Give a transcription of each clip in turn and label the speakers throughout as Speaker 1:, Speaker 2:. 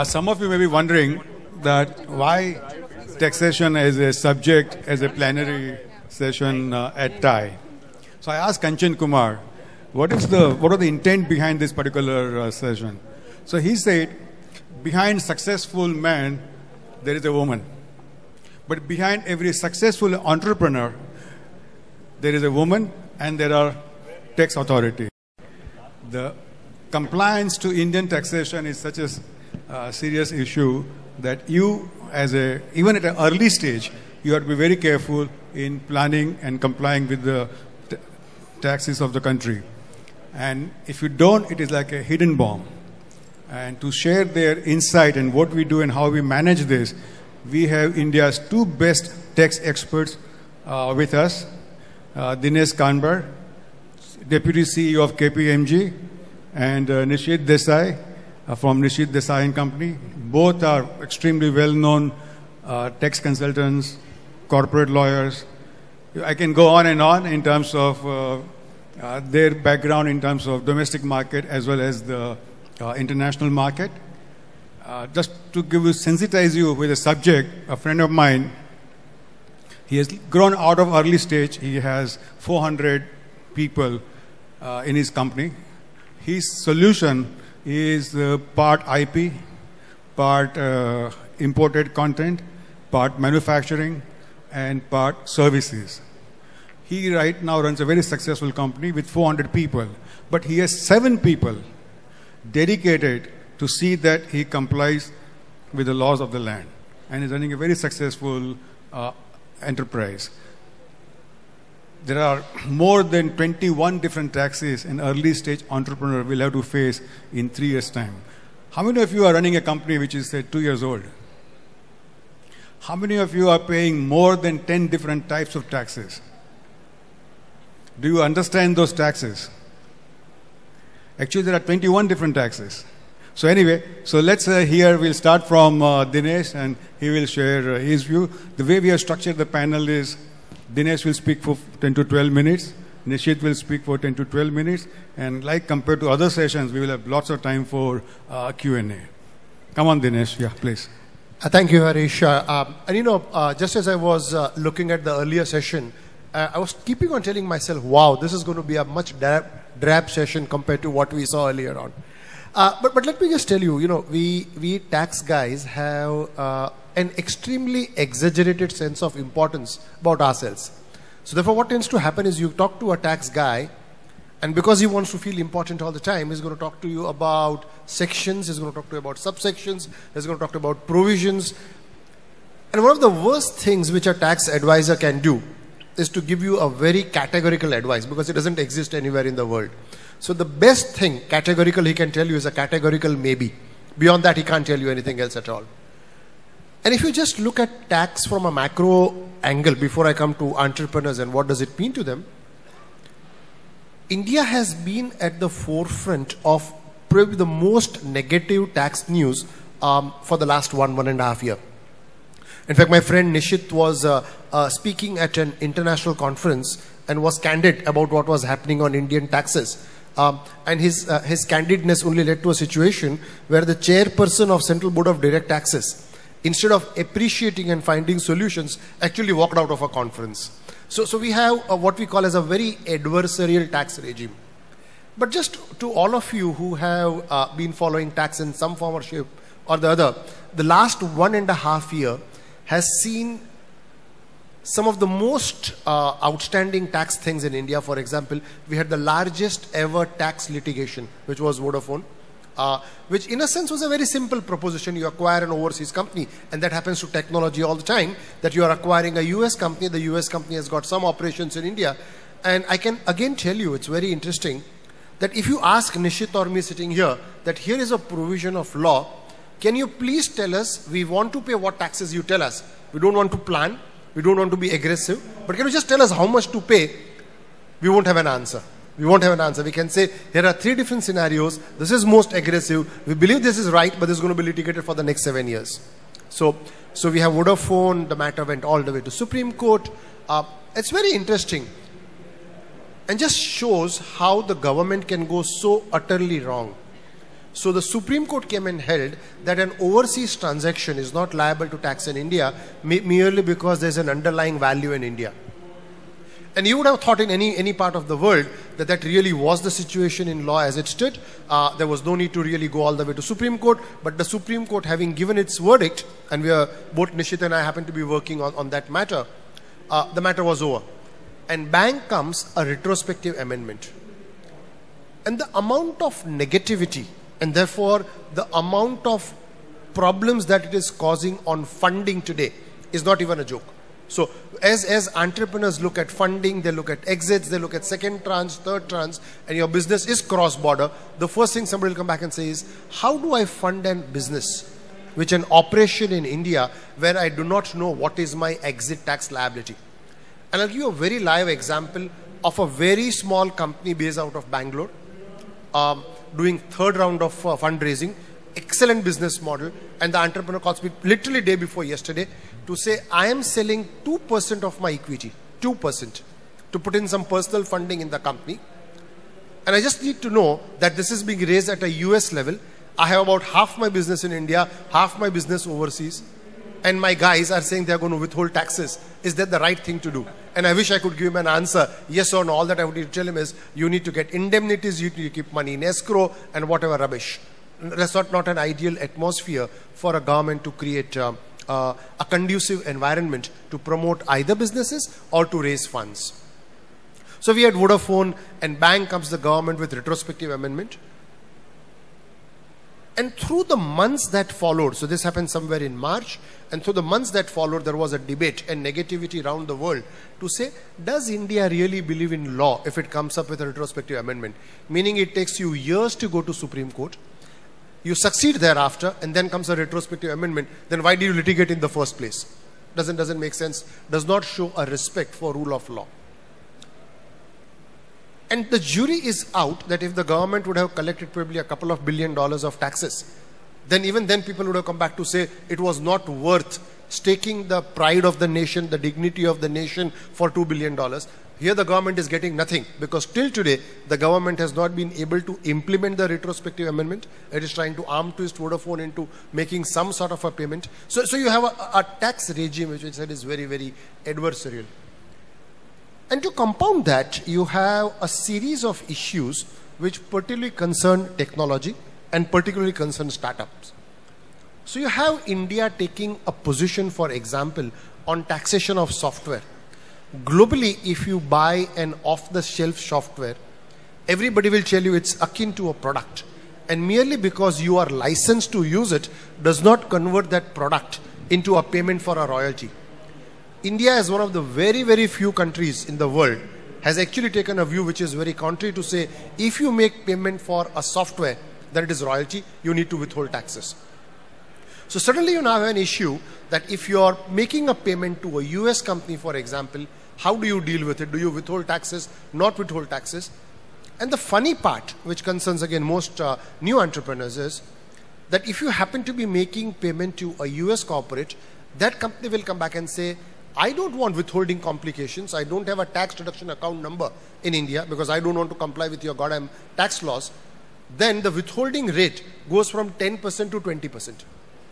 Speaker 1: Some of you may be wondering that why taxation as a subject, as a plenary session at TIE. So I asked Kanchan Kumar, what are the intent behind this particular session? So he said, behind successful man, there is a woman. But behind every successful entrepreneur, there is a woman and there are tax authorities. The compliance to Indian taxation is such a serious issue that you, even at an early stage, you have to be very careful in planning and complying with the taxes of the country. And if you don't, it is like a hidden bomb. And to share their insight and what we do and how we manage this, we have India's two best tax experts with us. Dinesh Kanbar, Deputy CEO of KPMG, and Nishit Desai from Nishit Desai and Company. Both are extremely well-known tax consultants, corporate lawyers. I can go on and on in terms of their background in terms of domestic market as well as the international market. Just to sensitize you with the subject, a friend of mine, he has grown out of early stage. He has 400 people in his company. His solution is part IP, part imported content, part manufacturing, and part services. He right now runs a very successful company with 400 people, but he has 7 people dedicated to see that he complies with the laws of the land, and is running a very successful enterprise. There are more than 21 different taxes an early stage entrepreneur will have to face in 3 years' time. How many of you are running a company which is, say, 2 years old? How many of you are paying more than 10 different types of taxes? Do you understand those taxes? Actually, there are 21 different taxes. So anyway, so let's we'll start from Dinesh, and he will share his view. The way we have structured the panel is Dinesh will speak for 10 to 12 minutes, Nishit will speak for 10 to 12 minutes, and like compared to other sessions, we will have lots of time for Q&A. Come on, Dinesh. Yeah, please.
Speaker 2: Thank you, Harish. Just as I was looking at the earlier session, I was keeping on telling myself, wow, this is going to be a much drab session compared to what we saw earlier on. But let me just tell you, we tax guys have an extremely exaggerated sense of importance about ourselves. So therefore, what tends to happen is you talk to a tax guy, and because he wants to feel important all the time, he's going to talk to you about sections, he's going to talk to you about subsections, he's going to talk to you about provisions. And one of the worst things which a tax advisor can do is to give you a very categorical advice, because it doesn't exist anywhere in the world. So the best thing categorical he can tell you is a categorical maybe. Beyond that, he can't tell you anything else at all. And if you just look at tax from a macro angle, before I come to entrepreneurs and what does it mean to them, India has been at the forefront of probably the most negative tax news for the last 1.5 years. In fact, my friend Nishit was speaking at an international conference and was candid about what was happening on Indian taxes. And his candidness only led to a situation where the chairperson of Central Board of Direct Taxes, instead of appreciating and finding solutions, actually walked out of a conference. So we have what we call as a very adversarial tax regime. But just to all of you who have been following tax in some form or shape or the other, the last 1.5 years has seen some of the most outstanding tax things in India. For example, we had the largest ever tax litigation, which was Vodafone, which in a sense was a very simple proposition. You acquire an overseas company, and that happens to technology all the time, that you are acquiring a US company. The US company has got some operations in India. And I can again tell you, it's very interesting, that if you ask Nishit or me sitting here, that here is a provision of law, can you please tell us, we want to pay what taxes you tell us. We don't want to plan. We don't want to be aggressive, but can you just tell us how much to pay? We won't have an answer. We won't have an answer. We can say, here are 3 different scenarios. This is most aggressive. We believe this is right, but this is going to be litigated for the next 7 years. So we have Vodafone. The matter went all the way to Supreme Court. It's very interesting and just shows how the government can go so utterly wrong. So the Supreme Court came and held that an overseas transaction is not liable to tax in India merely because there's an underlying value in India. And you would have thought in any part of the world that that really was the situation in law as it stood. There was no need to really go all the way to Supreme Court. But the Supreme Court, having given its verdict, and both Nishit and I happen to be working on that matter, the matter was over. And bang comes a retrospective amendment. And the amount of negativity and therefore the amount of problems that it is causing on funding today is not even a joke. So as entrepreneurs look at funding, they look at exits, they look at second tranche, third tranche, and your business is cross-border, the first thing somebody will come back and say is, how do I fund a business which an operation in India where I do not know what is my exit tax liability? And I'll give you a very live example of a very small company based out of Bangalore, doing third round of fundraising, excellent business model, and the entrepreneur calls me literally day before yesterday to say, I am selling 2% of my equity, 2%, to put in some personal funding in the company. And I just need to know that this is being raised at a US level. I have about half my business in India, half my business overseas. And my guys are saying they're going to withhold taxes. Is that the right thing to do? And I wish I could give him an answer, yes or no. All that I would need to tell him is, you need to get indemnities, you need to keep money in escrow, and whatever rubbish. That's not an ideal atmosphere for a government to create a conducive environment to promote either businesses or to raise funds. So we had Vodafone, and bang comes the government with retrospective amendment. And through the months that followed, so this happened somewhere in March, and through the months that followed, there was a debate and negativity around the world to say, does India really believe in law if it comes up with a retrospective amendment? Meaning it takes you years to go to Supreme Court, you succeed thereafter, and then comes a retrospective amendment, then why do you litigate in the first place? Doesn't make sense, does not show a respect for rule of law. And the jury is out that if the government would have collected probably a couple of $1 billion of taxes, then even then people would have come back to say it was not worth staking the pride of the nation, the dignity of the nation for $2 billion. Here the government is getting nothing because till today the government has not been able to implement the retrospective amendment. It is trying to arm twist Vodafone into making some sort of a payment. So you have a tax regime which I said is very, very adversarial. And to compound that, you have a series of issues which particularly concern technology and particularly concern startups. So you have India taking a position, for example, on taxation of software. Globally, if you buy an off-the-shelf software, everybody will tell you it's akin to a product. And merely because you are licensed to use it does not convert that product into a payment for a royalty. India is one of the very, very few countries in the world has actually taken a view which is very contrary to say, if you make payment for a software, then it is royalty, you need to withhold taxes. So suddenly you now have an issue that if you are making a payment to a US company, for example, how do you deal with it? Do you withhold taxes, not withhold taxes? And the funny part, which concerns again most new entrepreneurs, is that if you happen to be making payment to a US corporate, that company will come back and say, I don't want withholding complications. I don't have a tax deduction account number in India because I don't want to comply with your goddamn tax laws. Then the withholding rate goes from 10% to 20%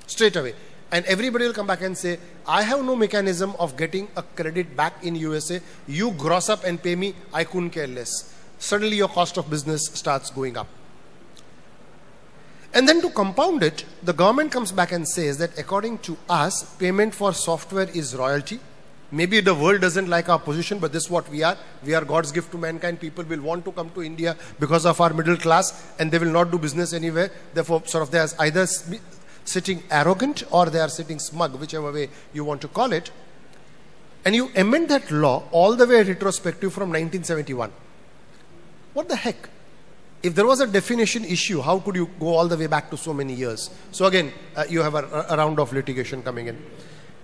Speaker 2: straight away. And everybody will come back and say, I have no mechanism of getting a credit back in USA. You gross up and pay me. I couldn't care less. Suddenly your cost of business starts going up. And then to compound it, the government comes back and says that according to us, payment for software is royalty. Maybe the world doesn't like our position, but this is what we are. We are God's gift to mankind. People will want to come to India because of our middle class, and they will not do business anywhere. Therefore, sort of they are either sitting arrogant or they are sitting smug, whichever way you want to call it. And you amend that law all the way retrospective from 1971. What the heck? If there was a definition issue, how could you go all the way back to so many years? So again, you have a round of litigation coming in.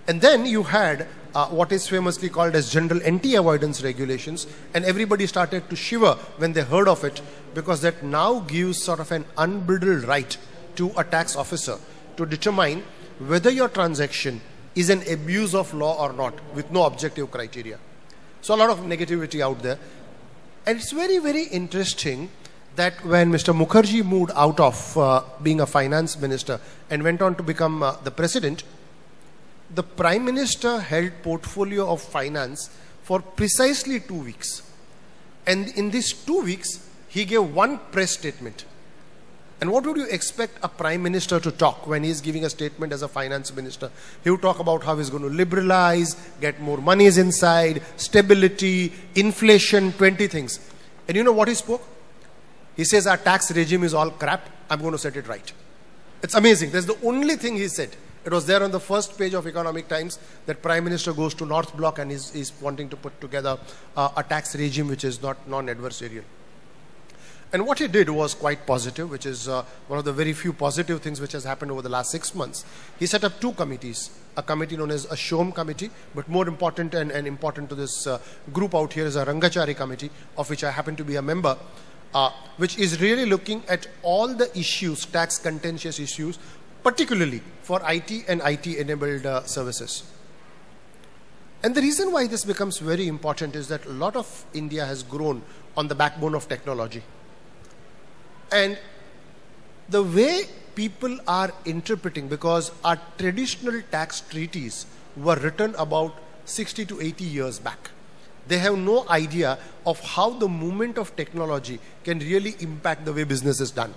Speaker 2: And then you had what is famously called as general anti-avoidance regulations, and everybody started to shiver when they heard of it, because that now gives sort of an unbridled right to a tax officer to determine whether your transaction is an abuse of law or not, with no objective criteria. So a lot of negativity out there. And it's very, very interesting that when Mr. Mukherjee moved out of being a finance minister and went on to become the president, the Prime Minister held portfolio of finance for precisely 2 weeks. And in these 2 weeks, he gave one press statement. And what would you expect a Prime Minister to talk when he's giving a statement as a finance minister? He would talk about how he's going to liberalize, get more monies inside, stability, inflation, 20 things. And you know what he spoke? He says our tax regime is all crap. I'm going to set it right. It's amazing. That's the only thing he said. It was there on the first page of Economic Times that Prime Minister goes to North Block and is wanting to put together a tax regime which is not non-adversarial. And what he did was quite positive, which is one of the very few positive things which has happened over the last 6 months. He set up 2 committees, a committee known as a SHOM committee, but more important and important to this group out here is a Rangachari committee, of which I happen to be a member, which is really looking at all the issues, tax contentious issues, particularly for IT and IT-enabled services. And the reason why this becomes very important is that a lot of India has grown on the backbone of technology. And the way people are interpreting, because our traditional tax treaties were written about 60 to 80 years back. They have no idea of how the movement of technology can really impact the way business is done.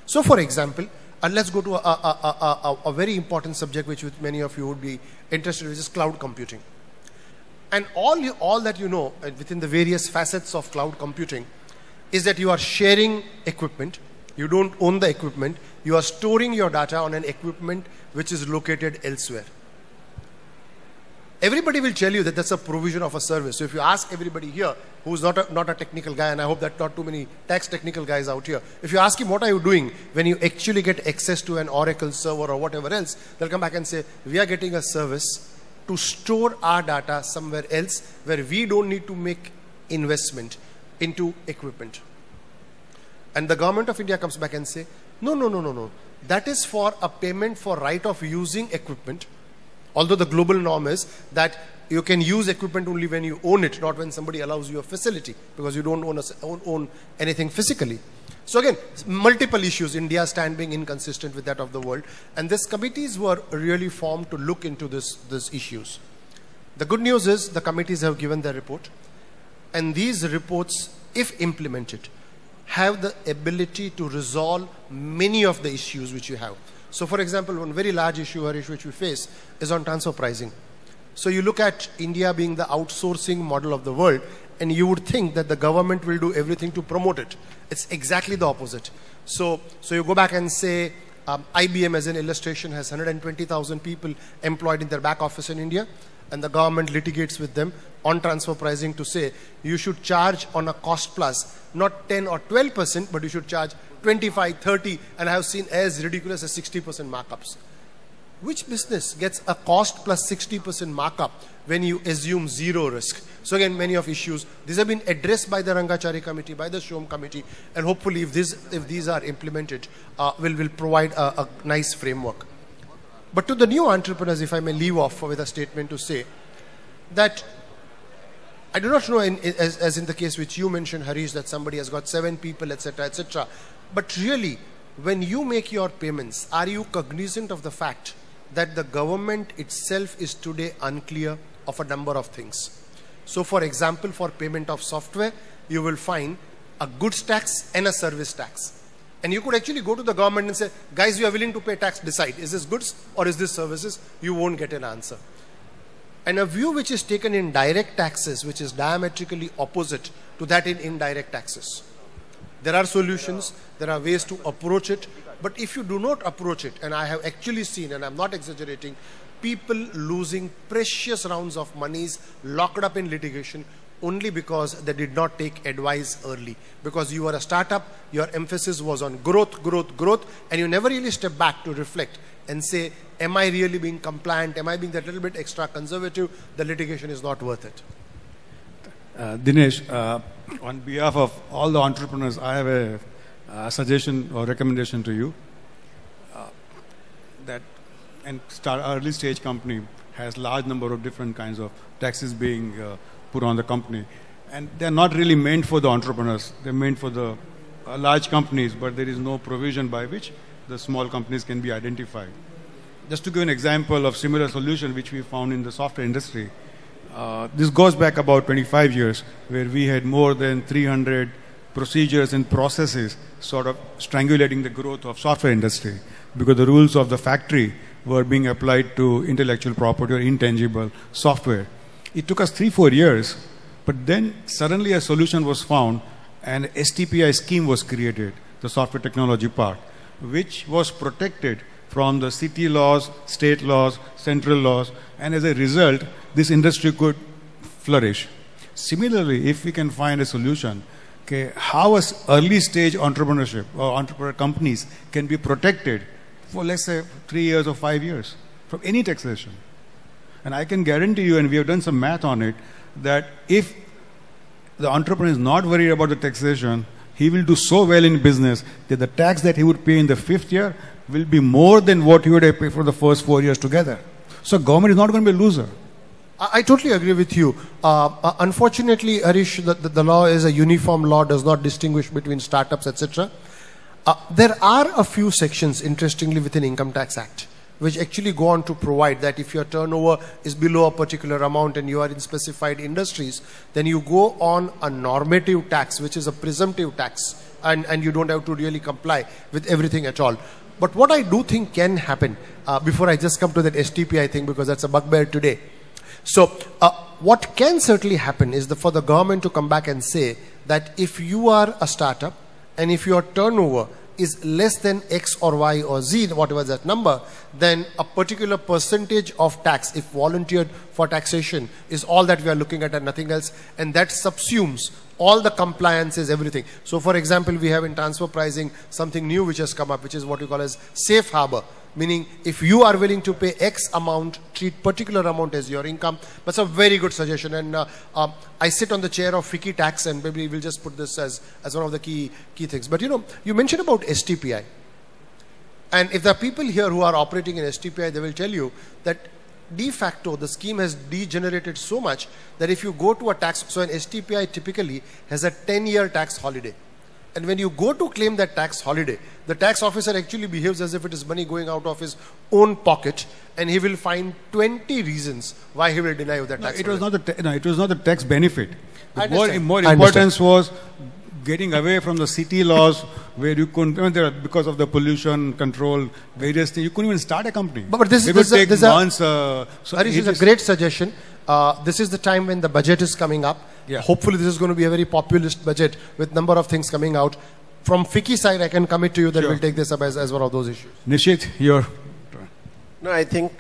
Speaker 2: So for example, and let's go to a very important subject which many of you would be interested in, which is cloud computing. And all that you know within the various facets of cloud computing is that you are sharing equipment. You don't own the equipment. You are storing your data on an equipment which is located elsewhere. Everybody will tell you that that's a provision of a service. So if you ask everybody here who's not a technical guy, and I hope that not too many tax technical guys out here, if you ask him what are you doing when you actually get access to an Oracle server or whatever else, they'll come back and say, we are getting a service to store our data somewhere else where we don't need to make investment into equipment. And the government of India comes back and say, no. That is for a payment for right of using equipment. Although the global norm is that you can use equipment only when you own it, not when somebody allows you a facility, because you don't own anything physically. So again, multiple issues, India stand being inconsistent with that of the world. And these committees were really formed to look into these issues. The good news is the committees have given their report. And these reports, if implemented, have the ability to resolve many of the issues which you have. So for example, one very large issue, Harish, which we face is on transfer pricing. So you look at India being the outsourcing model of the world, and you would think that the government will do everything to promote it. It's exactly the opposite. So you go back and say, IBM as an illustration has 120,000 people employed in their back office in India, and the government litigates with them on transfer pricing to say, you should charge on a cost plus, not 10 or 12%, but you should charge 25, 30, and I have seen as ridiculous as 60% markups. Which business gets a cost plus 60% markup when you assume zero risk? So again, many of issues, these have been addressed by the Rangachari committee, by the SHOM committee, and hopefully if these are implemented, will provide a nice framework. But to the new entrepreneurs, if I may leave off with a statement to say that I do not know, as in the case which you mentioned, Harish, that somebody has got 7 people, etc., etc. But really, when you make your payments, are you cognizant of the fact that the government itself is today unclear of a number of things? So for example, for payment of software, you will find a goods tax and a service tax. And you could actually go to the government and say, guys, you are willing to pay tax, decide, is this goods or is this services? You won't get an answer. And a view which is taken in direct taxes, which is diametrically opposite to that in indirect taxes. There are solutions, there are ways to approach it, but if you do not approach it, and I have actually seen, and I'm not exaggerating, people losing precious rounds of monies locked up in litigation only because they did not take advice early. Because you were a startup, your emphasis was on growth, and you never really step back to reflect and say, am I really being compliant? Am I being that little bit extra conservative? The litigation is not worth it.
Speaker 1: Dinesh, on behalf of all the entrepreneurs, I have a suggestion or recommendation to you. That an early stage company has large number of different kinds of taxes being put on the company. and they're not really meant for the entrepreneurs. They're meant for the large companies, but there is no provision by which the small companies can be identified. Just to give an example of similar solution which we found in the software industry, this goes back about 25 years, where we had more than 300 procedures and processes sort of strangulating the growth of software industry, because the rules of the factory were being applied to intellectual property or intangible software. It took us 3-4 years, but then suddenly a solution was found and STPI scheme was created, the software technology part, which was protected from the city laws, state laws, central laws, and as a result, this industry could flourish. Similarly, if we can find a solution, okay, how early stage entrepreneurship or entrepreneur companies can be protected for, let's say, 3 years or 5 years from any taxation. And I can guarantee you, and we have done some math on it, that if the entrepreneur is not worried about the taxation, he will do so well in business that the tax that he would pay in the 5th year will be more than what he would have paid for the first 4 years together. So government is not going to be a loser.
Speaker 2: I totally agree with you. Unfortunately, Harish, the law is a uniform law, does not distinguish between startups, etc. There are a few sections, interestingly, within Income Tax Act, which actually go on to provide that if your turnover is below a particular amount and you are in specified industries, then you go on a normative tax, which is a presumptive tax, and you don't have to really comply with everything at all. But what I do think can happen, before I just come to that STPI thing, because that's a bugbear today. So what can certainly happen is for the government to come back and say that if you are a startup and if your turnover is less than X or Y or Z, whatever that number, then a particular percentage of tax, if volunteered for taxation, is all that we are looking at and nothing else. And that subsumes all the compliances, everything. So for example, we have in transfer pricing something new which has come up, which is what we call as safe harbor. Meaning, if you are willing to pay X amount, treat particular amount as your income. That's a very good suggestion. And I sit on the chair of FICCI tax, and maybe we'll just put this as one of the key things. But you know, you mentioned about STPI. And if there are people here who are operating in STPI, they will tell you that de facto, the scheme has degenerated so much that if you go to a tax, so an STPI typically has a 10-year tax holiday. And when you go to claim that tax holiday, the tax officer actually behaves as if it is money going out of his own pocket, and he will find 20 reasons why he will deny you that tax.
Speaker 1: It was not the tax benefit. The more importance was getting away from the city laws where you couldn't, because of the pollution control, various things, you couldn't even start a company.
Speaker 2: But this
Speaker 1: would take months.
Speaker 2: Harish, is a great suggestion. This is the time when the budget is coming up.
Speaker 1: Yeah.
Speaker 2: Hopefully this is going to be a very populist budget with number of things coming out. From FICCI side, I can commit to you that we'll take this up as one of those issues.
Speaker 1: Nishit, your turn.
Speaker 3: No, I think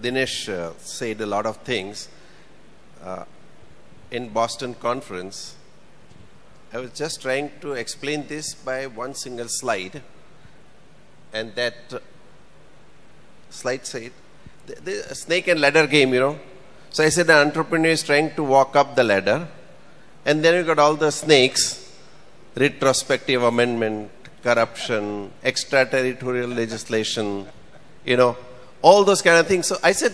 Speaker 3: Dinesh said a lot of things. In Boston conference, I was just trying to explain this by one single slide. And that slide said, the snake and ladder game, you know. So I said the entrepreneur is trying to walk up the ladder, and then you got all the snakes, retrospective amendment, corruption, extraterritorial legislation, you know, all those kind of things. So I said,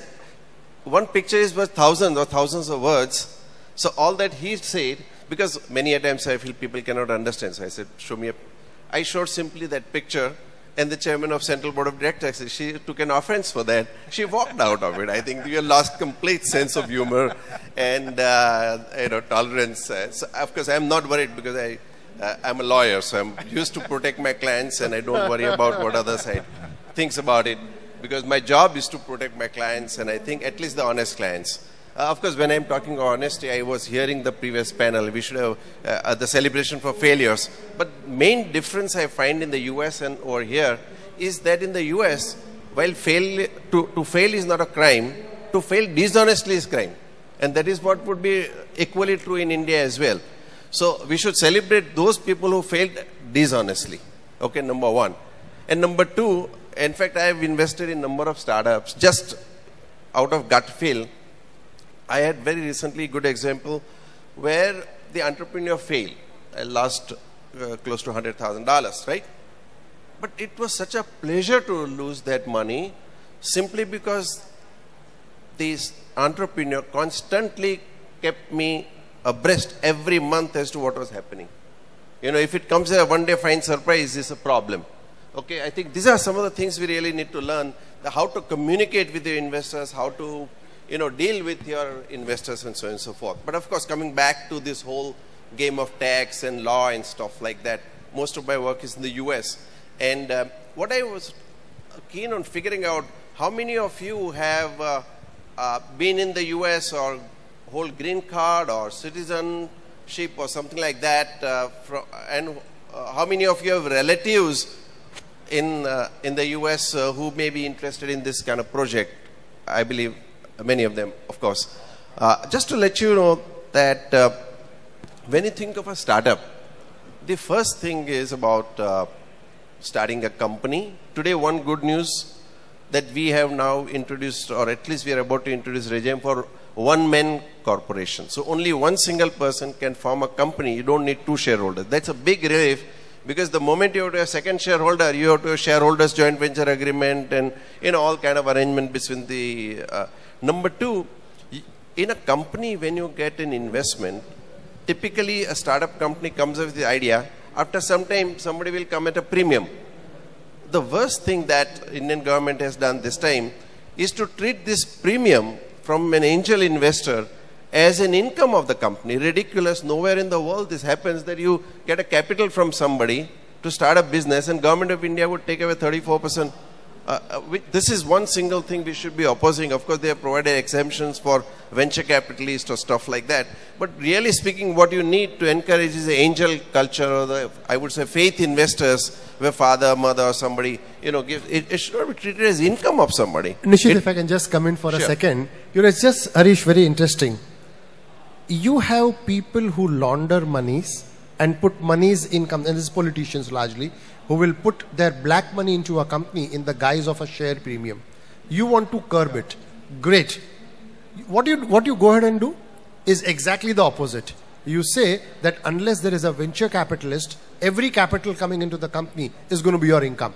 Speaker 3: one picture is worth thousands or thousands of words. So all that he said, because many a times I feel people cannot understand. So I said, show me I showed simply that picture. And the chairman of Central Board of Directors, she took an offense for that. She walked out of it. I think we lost complete sense of humor and tolerance. So of course, I'm not worried because I'm a lawyer, so I'm used to protect my clients, and I don't worry about what other side thinks about it, because my job is to protect my clients, and I think at least the honest clients. Of course, when I'm talking of honesty, I was hearing the previous panel. We should have the celebration for failures. But main difference I find in the US and over here is that in the US, while to fail is not a crime, to fail dishonestly is crime. And that is what would be equally true in India as well. So we should celebrate those people who failed dishonestly. Okay, number one. And number two, in fact, I have invested in a number of startups just out of gut feel. I had very recently a good example where the entrepreneur failed. I lost close to $100,000, right? But it was such a pleasure to lose that money simply because this entrepreneur constantly kept me abreast every month as to what was happening. You know, if it comes a one day fine surprise, is a problem. Okay, I think these are some of the things we really need to learn, how to communicate with your investors, how to, you know, deal with your investors and so on and so forth. But of course, coming back to this whole game of tax and law and stuff like that, most of my work is in the US. And what I was keen on figuring out, how many of you have been in the US or hold green card or citizenship or something like that, and how many of you have relatives in the US who may be interested in this kind of project? I believe many of them, of course. Just to let you know that when you think of a startup, the first thing is about starting a company. Today, one good news that we have now introduced, or at least we are about to introduce regime for one-man corporation. So only one single person can form a company. You don't need two shareholders. That's a big relief, because the moment you have to have a second shareholder, you have to have shareholders joint venture agreement and, you know, all kind of arrangement between the... Number two, in a company, when you get an investment, typically a startup company comes up with the idea. After some time, somebody will come at a premium. The worst thing that Indian government has done this time is to treat this premium from an angel investor as an income of the company. Ridiculous. Nowhere in the world this happens, that you get a capital from somebody to start a business and government of India would take away 34%. This is one single thing we should be opposing. Of course, they have provided exemptions for venture capitalists or stuff like that. But really speaking, what you need to encourage is the angel culture, or the, I would say, faith investors, where father, mother, or somebody, you know, gives. It should not be treated as income of somebody.
Speaker 2: Nishit, if I can just come in for a second. You know, it's just, Harish, very interesting. You have people who launder monies and put monies in, and this is politicians largely, who will put their black money into a company in the guise of a share premium. You want to curb it. Great. What you go ahead and do is exactly the opposite. You say that unless there is a venture capitalist, every capital coming into the company is going to be your income.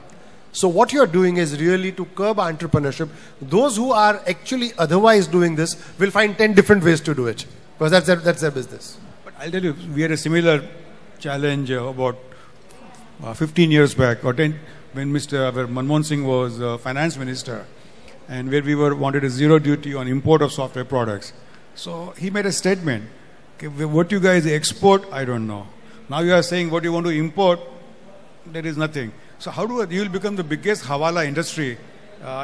Speaker 2: So what you're doing is really to curb entrepreneurship. Those who are actually otherwise doing this will find 10 different ways to do it, because that's their business.
Speaker 1: But I'll tell you, we had a similar challenge about 15 years back, or 10, when Mr. Manmohan Singh was finance minister, and where we wanted a zero duty on import of software products. So he made a statement, okay, what you guys export, I don't know. Now you are saying what you want to import, there is nothing. So how you will become the biggest Hawala industry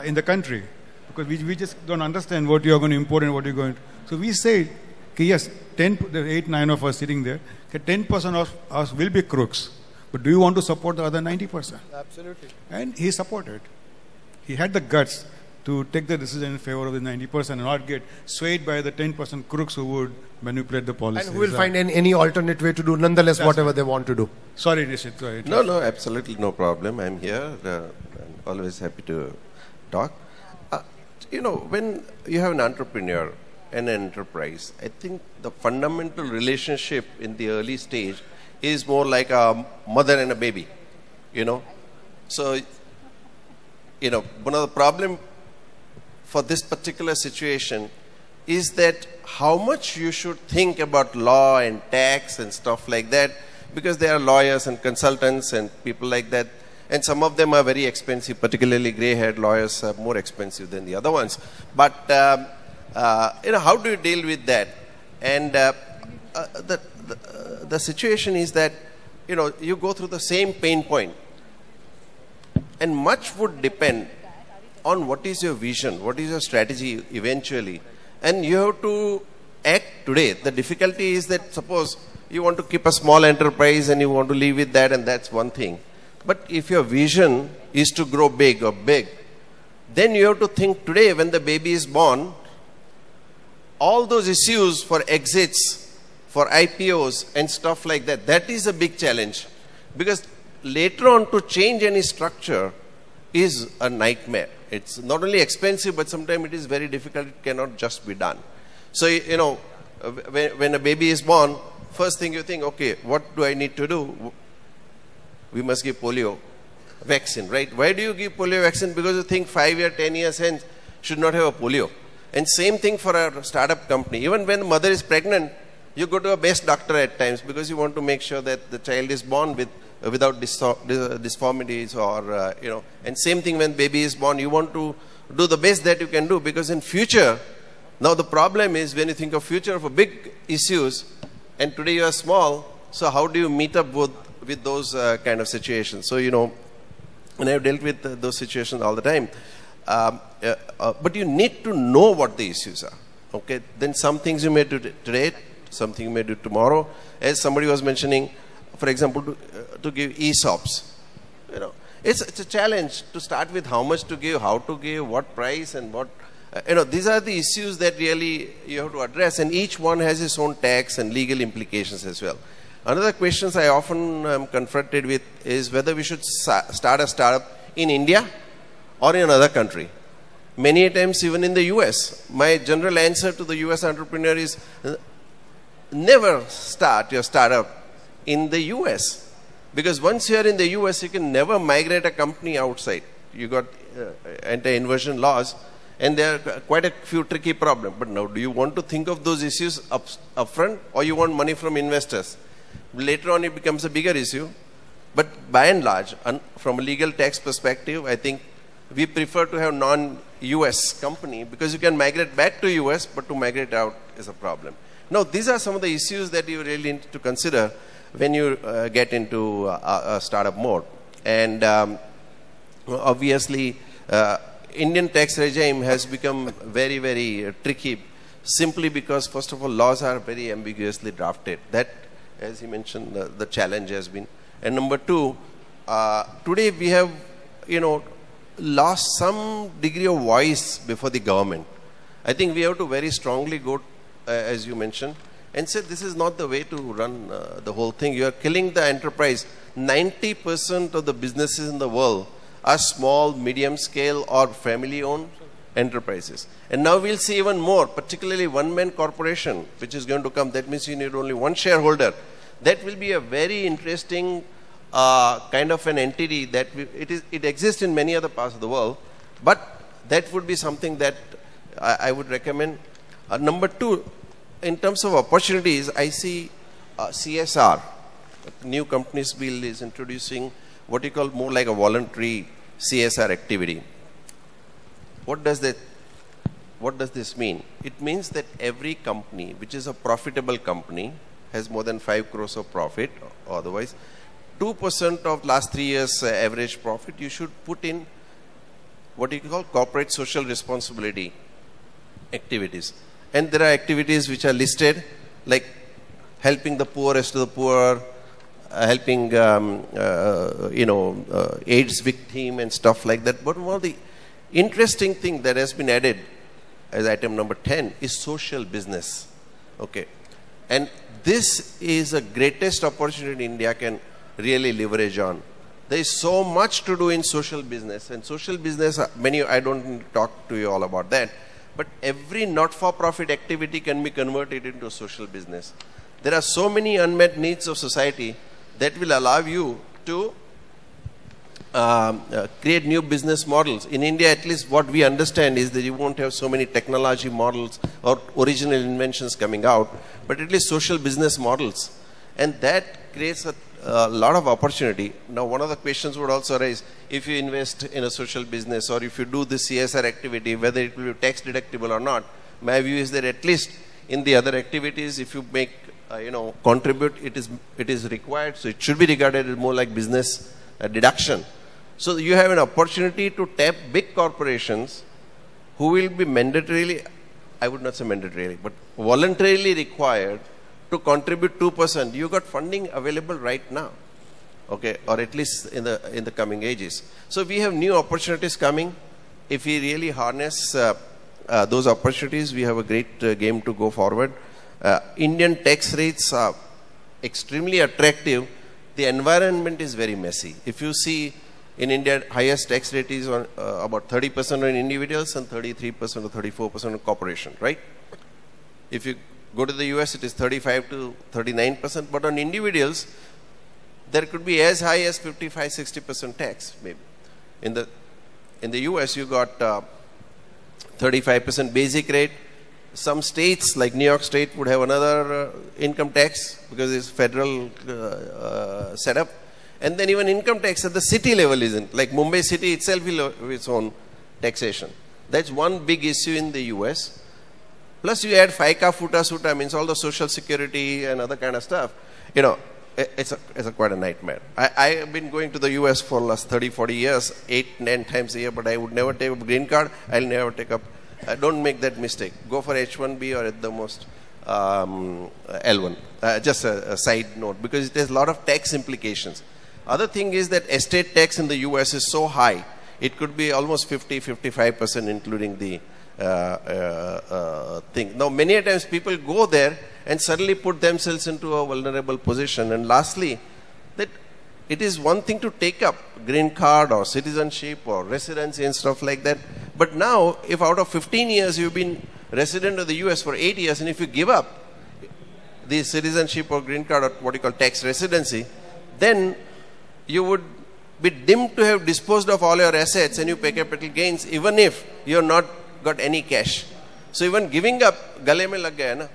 Speaker 1: in the country? Because we just don't understand what you are going to import and what you're going to. So we say, okay, yes, 8, 9 of us sitting there, okay, 10% of us will be crooks. But do you want to support the other 90%?
Speaker 2: Absolutely.
Speaker 1: And he supported. He had the guts to take the decision in favor of the 90% and not get swayed by the 10% crooks who would manipulate the policy.
Speaker 2: And who will find any alternate way to do nonetheless whatever they want to do.
Speaker 1: Sorry, Nishit.
Speaker 3: No, absolutely no problem. I'm here. I'm always happy to talk. You know, when you have an entrepreneur and an enterprise, I think the fundamental relationship in the early stage is more like a mother and a baby, you know. So, you know, one of the problem for this particular situation is that how much you should think about law and tax and stuff like that, because there are lawyers and consultants and people like that, and some of them are very expensive, particularly gray-haired lawyers are more expensive than the other ones. But, you know, how do you deal with that? And the situation is that, you know, you go through the same pain point, and much would depend on what is your vision, what is your strategy eventually, and you have to act today. The difficulty is that, suppose you want to keep a small enterprise and you want to live with that, and that's one thing. But if your vision is to grow big or big, then you have to think today, when the baby is born, all those issues for exits, for IPOs and stuff like that, that is a big challenge. Because later on, to change any structure is a nightmare. It's not only expensive, but sometimes it is very difficult. It cannot just be done. So, you know, when a baby is born, first thing you think, okay, what do I need to do? We must give polio vaccine, right? Why do you give polio vaccine? Because you think 5 years, 10 years hence should not have a polio. And same thing for a startup company. Even when mother is pregnant, You go to a best doctor at times because you want to make sure that the child is born without disformities or, and same thing when baby is born, you want to do the best that you can do, because in future, now the problem is when you think of future for big issues and today you are small, so how do you meet up with those kind of situations? So, and I've dealt with those situations all the time. But you need to know what the issues are. Okay, then some things you may do today, something you may do tomorrow. As somebody was mentioning, for example, to give ESOPs. It's a challenge to start with how much to give, how to give, what price and what. These are the issues that really you have to address, and each one has its own tax and legal implications as well. Another questions I often am confronted with is whether we should start a startup in India or in another country. Many times even in the US. My general answer to the US entrepreneur is never start your startup in the US. Because once you are in the US, you can never migrate a company outside. You got anti-inversion laws, and there are quite a few tricky problems. But now, do you want to think of those issues upfront, or you want money from investors? Later on, it becomes a bigger issue. But by and large, from a legal tax perspective, I think we prefer to have non-US company because you can migrate back to US, but to migrate out is a problem. Now, these are some of the issues that you really need to consider when you get into a startup mode. And obviously, Indian tax regime has become very, very tricky simply because, first of all, laws are very ambiguously drafted. That, as you mentioned, the challenge has been. And number two, today we have, lost some degree of voice before the government. I think we have to very strongly go, as you mentioned, and say this is not the way to run the whole thing. You are killing the enterprise. 90% of the businesses in the world are small, medium scale or family owned enterprises. And now we'll see even more, particularly one-man corporation, which is going to come. That means you need only one shareholder. That will be a very interesting kind of an entity that it exists in many other parts of the world, but that would be something that I would recommend. Number two, in terms of opportunities, I see CSR. New Companies Bill is introducing what you call more like a voluntary CSR activity. What does this mean? It means that every company which is a profitable company has more than 5 crores of profit, or otherwise 2% of last 3 years average profit, you should put in what you call corporate social responsibility activities. And there are activities which are listed, like helping the poorest of the poor, helping AIDS victim and stuff like that. But one of the interesting thing that has been added as item number 10 is social business. Okay, and this is the greatest opportunity India can really leverage on. There is so much to do in social business, and social business, I don't need to talk to you all about that, but every not-for-profit activity can be converted into a social business. There are so many unmet needs of society that will allow you to create new business models. In India, at least what we understand is that you won't have so many technology models or original inventions coming out, but at least social business models. And that creates a lot of opportunity. Now, one of the questions would also arise, if you invest in a social business or if you do this CSR activity, whether it will be tax deductible or not. My view is that at least in the other activities, if you make, contribute, it is required. So it should be regarded as more like business deduction. So you have an opportunity to tap big corporations who will be mandatorily, I would not say mandatorily, but voluntarily required to contribute 2%. You got funding available right now, okay, or at least in the coming ages. So we have new opportunities coming. If we really harness those opportunities, we have a great game to go forward. Indian tax rates are extremely attractive. The environment is very messy. If you see in India, highest tax rate is on about 30% on individuals and 33% or 34% on corporation, right? If you go to the US, it is 35 to 39%, but on individuals, there could be as high as 55-60% tax, maybe. In the US, you got 35% basic rate, Some states like New York State would have another income tax because it's federal setup. And then even income tax at the city level isn't. Like Mumbai city itself will have its own taxation. That's one big issue in the US. Plus you add FICA, FUTA, SUTA, means all the social security and other kind of stuff. You know, it's quite a nightmare. I have been going to the US for the last 30, 40 years, 8, 9 times a year, but I would never take up a green card. I'll never take up, don't make that mistake. Go for H1B or at the most L1. Just a side note, because it has a lot of tax implications. Other thing is that estate tax in the US is so high, it could be almost 50-55%, including the thing. Now, many a times people go there and suddenly put themselves into a vulnerable position. And lastly, that it is one thing to take up green card or citizenship or residency and stuff like that. But now, if out of 15 years you've been resident of the US for 8 years, and if you give up the citizenship or green card or what you call tax residency, then you would be deemed to have disposed of all your assets and you pay capital gains even if you have not got any cash. So even giving up, gale mein lag gaya na,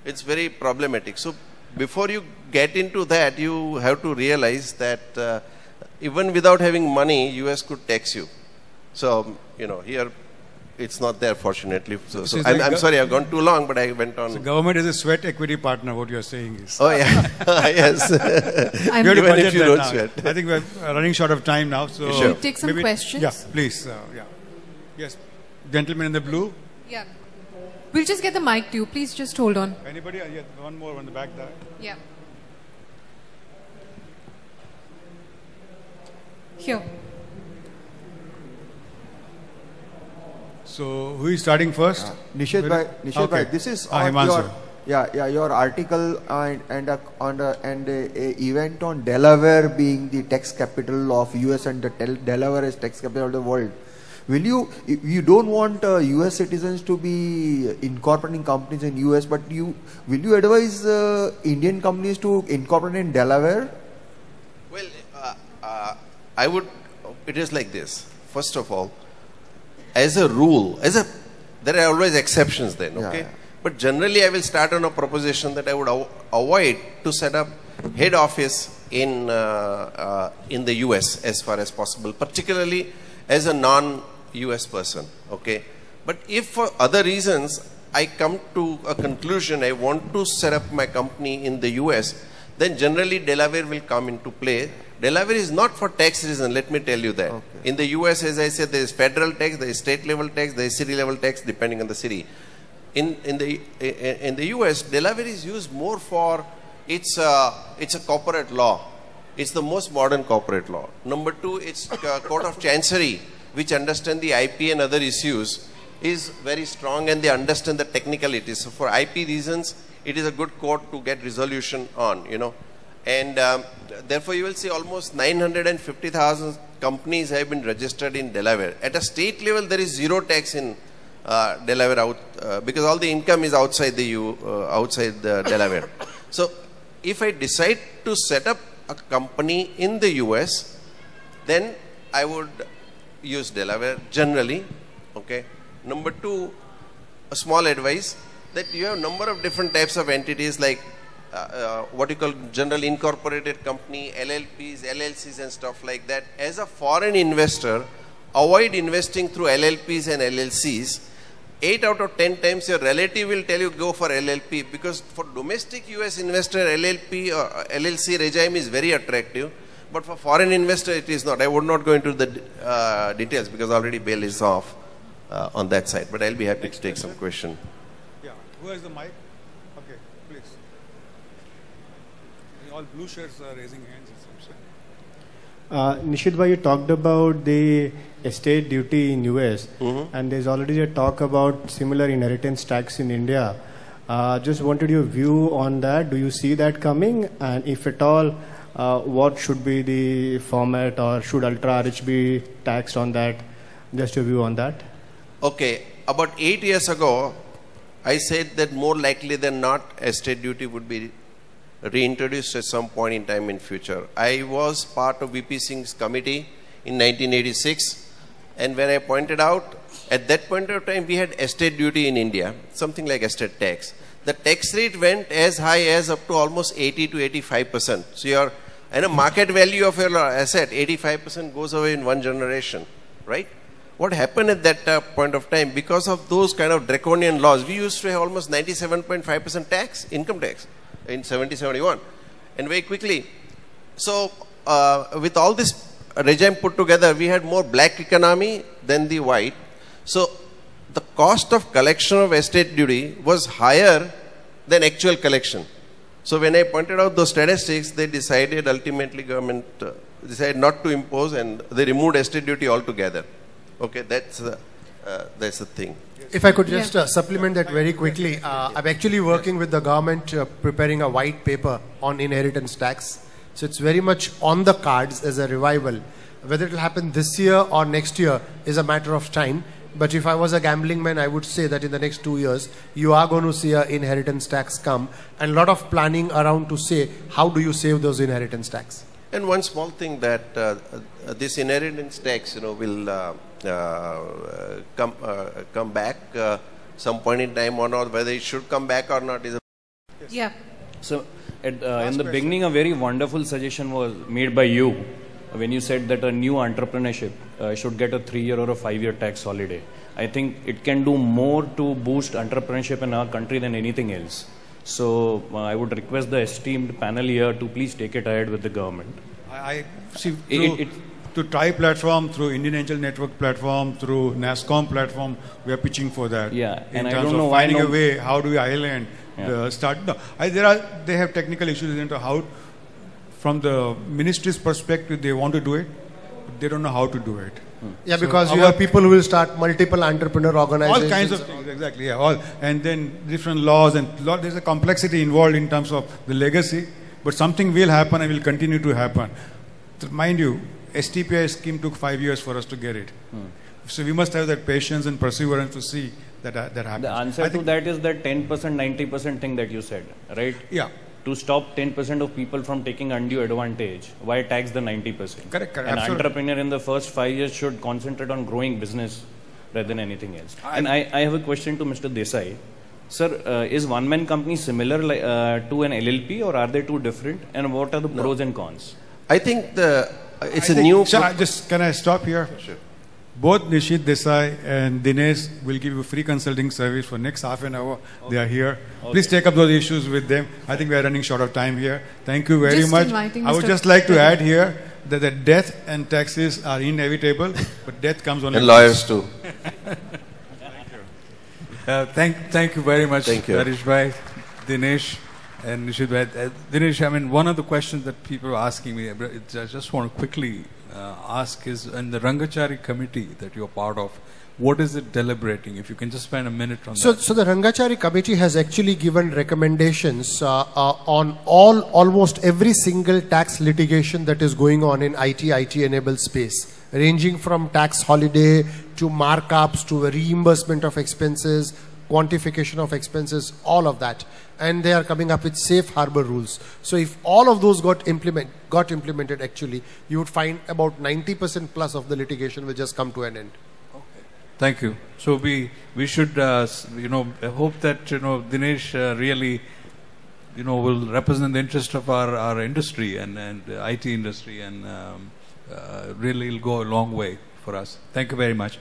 Speaker 3: it's very problematic. So before you get into that, you have to realize that even without having money, US could tax you. So, you know, here it's not there, fortunately. So I'm sorry, I've gone too long, but I went on.
Speaker 1: So government is a sweat equity partner, what you're saying is.
Speaker 3: Oh, yeah. Yes.
Speaker 1: Even if you don't
Speaker 3: sweat.
Speaker 1: I think we're running short of time now. So
Speaker 3: Sure.
Speaker 4: We'll take some questions.
Speaker 1: Yeah, please. Yeah. Yes. Gentleman in the blue.
Speaker 4: Yeah. We'll just get the mic to you. Please just hold on.
Speaker 1: Anybody? Yeah, one more on the back there.
Speaker 4: Yeah. Here.
Speaker 1: So who is starting first?
Speaker 5: Nishit bhai, this is on
Speaker 1: Himanshu.
Speaker 5: your article and a event on Delaware being the tax capital of US and the Delaware is tax capital of the world. Will you don't want US citizens to be incorporating companies in US, but will you advise Indian companies to incorporate in Delaware?
Speaker 3: Well, I would, it is like this. First of all, as a rule, there are always exceptions then, okay?
Speaker 5: Yeah.
Speaker 3: But generally I will start on a proposition that I would avoid to set up head office in the US as far as possible, particularly as a non-US person, okay? But if for other reasons I come to a conclusion I want to set up my company in the US, then generally Delaware will come into play. Delaware is not for tax reason, let me tell you that.
Speaker 5: Okay.
Speaker 3: In the US, as I said, there is federal tax, there is state level tax, there is city level tax, depending on the city. In the US, Delaware is used more for, it's a corporate law. It's the most modern corporate law. Number two, it's Court of Chancery, which understand the IP and other issues, is very strong and they understand the technicalities. So for IP reasons, it is a good court to get resolution on, you know. And therefore, you will see almost 950,000 companies have been registered in Delaware. At a state level, there is zero tax in Delaware because all the income is outside the Delaware. So, if I decide to set up a company in the US, then I would use Delaware generally. Okay. Number two, a small advice that you have a number of different types of entities like what you call general incorporated company, LLPs, LLCs and stuff like that. As a foreign investor, avoid investing through LLPs and LLCs. 8 out of 10 times your relative will tell you go for LLP because for domestic US investor, LLP or LLC regime is very attractive. But for foreign investor, it is not. I would not go into the details because already bail is off on that side. But I'll be happy to take some question.
Speaker 1: Yeah. Who has the mic? Okay, please. All blue shirts are raising hands.
Speaker 6: Nishit bhai, you talked about the estate duty in US, and there's already a talk about similar inheritance tax in India. Just wanted your view on that. Do you see that coming? And if at all, what should be the format, or should ultra rich be taxed on that? Just your view on that.
Speaker 3: Okay, about 8 years ago, I said that more likely than not, estate duty would be reintroduced at some point in time in future. I was part of VP Singh's committee in 1986, and when I pointed out At that point of time, we had estate duty in India, something like estate tax. The tax rate went as high as up to almost 80 to 85%. So your market value of your asset, 85% goes away in one generation, right? What happened at that point of time, because of those kind of draconian laws, we used to have almost 97.5% tax, income tax, in 70-71. And very quickly, so with all this regime put together, we had more black economy than the white. So the cost of collection of estate duty was higher than actual collection. So when I pointed out those statistics, they decided, ultimately government decided not to impose, and they removed estate duty altogether. Okay, that's the thing.
Speaker 2: If I could just supplement that very quickly, I'm actually working with the government preparing a white paper on inheritance tax. So it's very much on the cards as a revival. Whether it will happen this year or next year is a matter of time. But if I was a gambling man, I would say that in the next 2 years, you are going to see an inheritance tax come, and a lot of planning around to say, how do you save those inheritance tax?
Speaker 3: And one small thing, that this inheritance tax, will come back some point in time or not. Whether it should come back or not is a...
Speaker 4: Yeah.
Speaker 7: So in the beginning, a very wonderful suggestion was made by you when you said that a new entrepreneurship should get a 3-year or a 5-year tax holiday. I think it can do more to boost entrepreneurship in our country than anything else. So I would request the esteemed panel here to please take it ahead with the government.
Speaker 1: I see through TRI platform, through Indian Angel Network platform, through NASSCOM platform, we are pitching for that.
Speaker 7: Yeah,
Speaker 1: in
Speaker 7: and
Speaker 1: terms
Speaker 7: I don't know
Speaker 1: of
Speaker 7: why
Speaker 1: finding a way, how do we island start? No, they have technical issues into how, from the ministry's perspective, they want to do it, but they don't know how to do it.
Speaker 2: Yeah, because you have people who will start multiple entrepreneur organizations.
Speaker 1: All kinds of things, exactly. Yeah, and then different laws, and there's a complexity involved in terms of the legacy, but something will happen and will continue to happen. Mind you, STPI scheme took 5 years for us to get it. So we must have that patience and perseverance to see that happens.
Speaker 7: The answer to that is that 10%, 90% thing that you said, right?
Speaker 1: Yeah.
Speaker 7: To stop 10% of people from taking undue advantage, why tax the 90%?
Speaker 1: Correct.
Speaker 7: An
Speaker 1: absolutely.
Speaker 7: entrepreneur in the first 5 years should concentrate on growing business rather than anything else. And I have a question to Mr. Desai. Sir, is one-man company similar to an LLP, or are they two different? And what are the pros and cons?
Speaker 3: I think it's a new...
Speaker 1: Can I stop here?
Speaker 3: Sure.
Speaker 1: Both Nishit Desai and Dinesh will give you free consulting service for next half an hour. Okay. They are here. Okay. Please take up those issues with them. I think we are running short of time here. Thank you very much. I would just like to add here that the death and taxes are inevitable, but death comes only.
Speaker 3: And lawyers too.
Speaker 8: Thank you very much,
Speaker 3: Thank you.
Speaker 8: Harish Bhai, Dinesh, and Nishit Bhai. Dinesh, one of the questions that people are asking me, I just want to quickly ask is, in the Rangachari committee that you're part of, what is it deliberating? If you can just spend a minute on that. So
Speaker 2: the Rangachari committee has actually given recommendations on almost every single tax litigation that is going on in IT-enabled space, ranging from tax holiday to markups to reimbursement of expenses, quantification of expenses, all of that. And they are coming up with safe harbor rules. So if all of those got implemented actually, you would find about 90% plus of the litigation will just come to an end.
Speaker 8: Okay. Thank you. So we should hope that Dinesh really will represent the interest of our industry and IT industry, and really will go a long way for us. Thank you very much.